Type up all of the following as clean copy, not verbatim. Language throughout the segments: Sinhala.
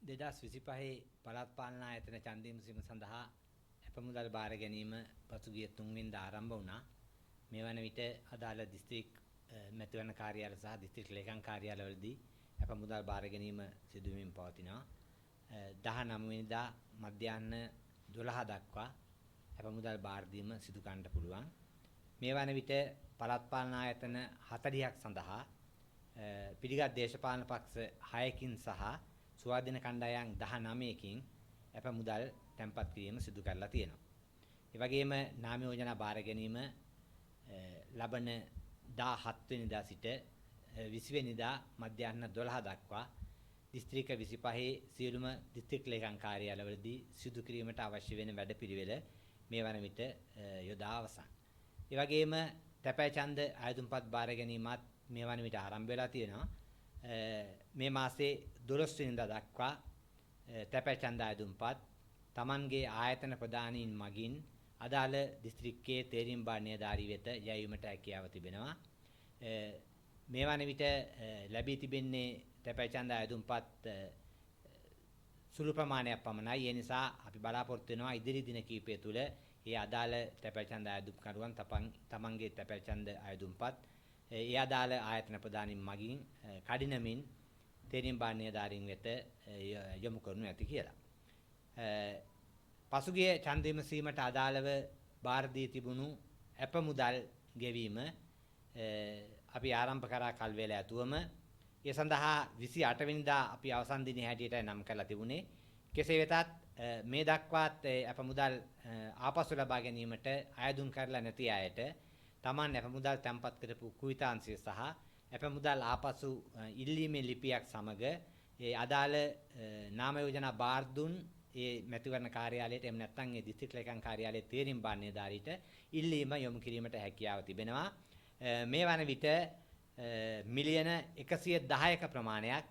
2025 පළාත් පාලන ආයතන ඡන්දය විමසීම සඳහා අපමුදල් බාර ගැනීම පසුගිය 3 වෙනිදා ආරම්භ වුණා. මේ වන විට අදාළ දිස්ත්‍රික් මැතිවරණ කාර්යාලය සහ දිස්ත්‍රික් ලේකම් කාර්යාලවලදී අපමුදල් බාර ගැනීම සිදු වෙමින් පවතිනවා. 19 වෙනිදා මධ්‍යහ්න 12 දක්වා අපමුදල් බාර දීම සිදු කරන්නට පුළුවන්. මේ වන විට පළාත් පාලන ආයතන 40ක් සඳහා පිළිගත් දේශපාලන පක්ෂ 6කින් සහ ස්වාධීන කණ්ඩායම් 19කින් අපමුදල් තැන්පත් කිරීම සිදු කරලා තියෙනවා. ඒ වගේම නාම යෝජනා බාර ගැනීම ලබන 17 වෙනිදා සිට 20 වෙනිදා මධ්‍යහ්න 12 දක්වා දිස්ත්‍රික්ක 25 සියලුම දිස්ත්‍රික් ලේකම් කාර්යාලවලදී සිදු කිරීමට අවශ්‍ය වෙන වැඩපිළිවෙල මේ වන විට යොදා අවසන්. ඒ වගේම තැපැල් ඡන්ද ආයුධම්පත් බාර ගැනීමත් මේ වන විට ආරම්භ වෙලා තියෙනවා. මේ මාසේ 12 වෙනිදා දක්වා තැපැල් ඡන්ද ආයුධම්පත් Tamanගේ ආයතන ප්‍රධානීන් මගින් අදාළ දිස්ත්‍රික්කයේ තේරීම් බාර නිලධාරී වෙත යැවීමට හැකියාව තිබෙනවා. මේ වන විට ලැබී තිබෙන්නේ තැපැල් ඡන්ද ආයුධම්පත් සුළු ප්‍රමාණයක් පමණයි. ඒ නිසා අපි බලාපොරොත්තු වෙනවා ඉදිරි දින කිහිපය තුළ ඒ අදාළ තැපැල් ඡන්ද ආයුධම්කරුවන් තමන්ගේ තැපැල් ඡන්ද ආයුධම්පත් ඒ අදාළ ආයතන ප්‍රධානීන් මගින් කඩිනමින් තේරීම් බාර නිලධාරීන් වෙත යොමු කරනු ඇති කියලා. පසුගිය ඡන්ද විමසීමට අදාළව බාර දී තිබුණු අපමුදල් ගෙවීම අපි ආරම්භ කරා කල් වේල ඇතුවම ඒ සඳහා 28 වෙනිදා අපි අවසන් දිනේ හැටියට නම් කරලා තිබුණේ. කෙසේ වෙතත් මේ දක්වාත් අපමුදල් ආපසු ලබා ගැනීමට ආයදුම් කරලා නැති අයට Taman අපමුදල් තැන්පත් කරපු කුයිතාංශය සහ අපමුදල් ආපසු ඉල්ලීමේ ලිපියක් සමග ඒ අදාළ නාම යෝජනා බාර දුන් ඒ මැතිවරණ කාර්යාලයට එහෙම නැත්නම් ඒ දිස්ත්‍රික් ලේකම් කාර්යාලයේ තේරීම් බාර නිලධාරීට ඉල්ලීම යොමු කිරීමට හැකියාව තිබෙනවා. මේ වන විට මිලියන 110ක ප්‍රමාණයක්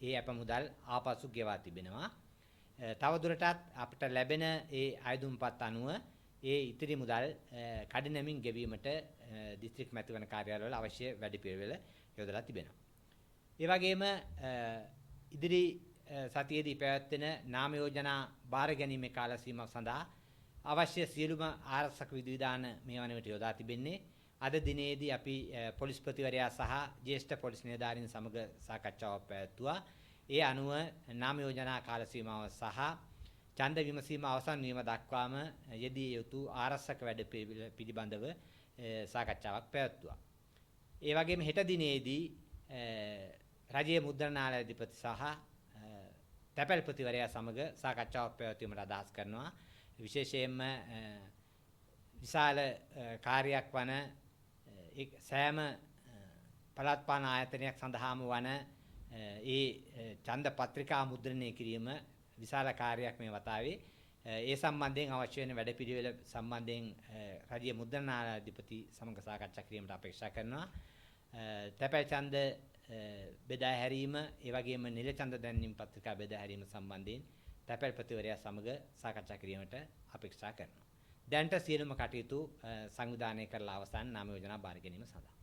ඒ අපමුදල් ආපසු ගෙවා තිබෙනවා. තවදුරටත් අපිට ලැබෙන ඒ ආයුධම්පත් අනුව ඒ ඉතිරි මුදල් කඩිනමින් ගෙවීමට දිස්ත්‍රික් මැතිවරණ කාර්යාලවල අවශ්‍ය වැඩපිළිවෙල යොදලා තිබෙනවා. ඒ වගේම ඉදිරි සතියේදී පැවැත්වෙන නාම යෝජනා බාර ගැනීමේ කාල සීමාව සඳහා අවශ්‍ය සියලුම ආරක්ෂක විධිවිධාන මේ වන විට යොදා තිබෙන්නේ. අද දිනේදී අපි පොලිස්පතිවරයා සහ ජ්‍යෙෂ්ඨ පොලිස් නිලධාරීන් සමග සාකච්ඡාවක් පැවැත්වුවා. ඒ අනුව නාම යෝජනා කාල සීමාව සහ ඡන්ද විමසීම අවසන් වීම දක්වාම යෙදී යුතු ආරක්ෂක වැඩ පිළිබඳව සාකච්ඡාවක් පැවැත්වුවා. ඒ වගේම හෙට දිනේදී රජයේ මුද්‍රණාලයාධිපති සහ තැපැල්පතිවරයා සමග සාකච්ඡාවක් පැවැත්වීමට අදහස් කරනවා. විශේෂයෙන්ම විශාල කාර්යයක් වන සෑම පළාත් පාලන ආයතනයක් සඳහාම වන ඒ ඡන්ද පත්‍රිකා මුද්‍රණය කිරීම විශාල කාර්යයක් මේ වතාවේ. ඒ සම්බන්ධයෙන් අවශ්‍ය වෙන වැඩපිළිවෙල සම්බන්ධයෙන් රජයේ මුද්‍රණාලයාධිපති සමග සාකච්ඡා කිරීමට අපේක්ෂා කරනවා. තැපැල් ඡන්ද බෙදා හැරීම ඒ වගේම නිල ඡන්ද දැන්වීම පත්‍රිකා බෙදා හැරීම සම්බන්ධයෙන් තැපැල්පතිවරයා සමග සාකච්ඡා කිරීමට අපේක්ෂා කරනවා. දැනට සියලුම කටයුතු සංවිධානය කරලා අවසන් නාම යෝජනා බාර ගැනීම සඳහා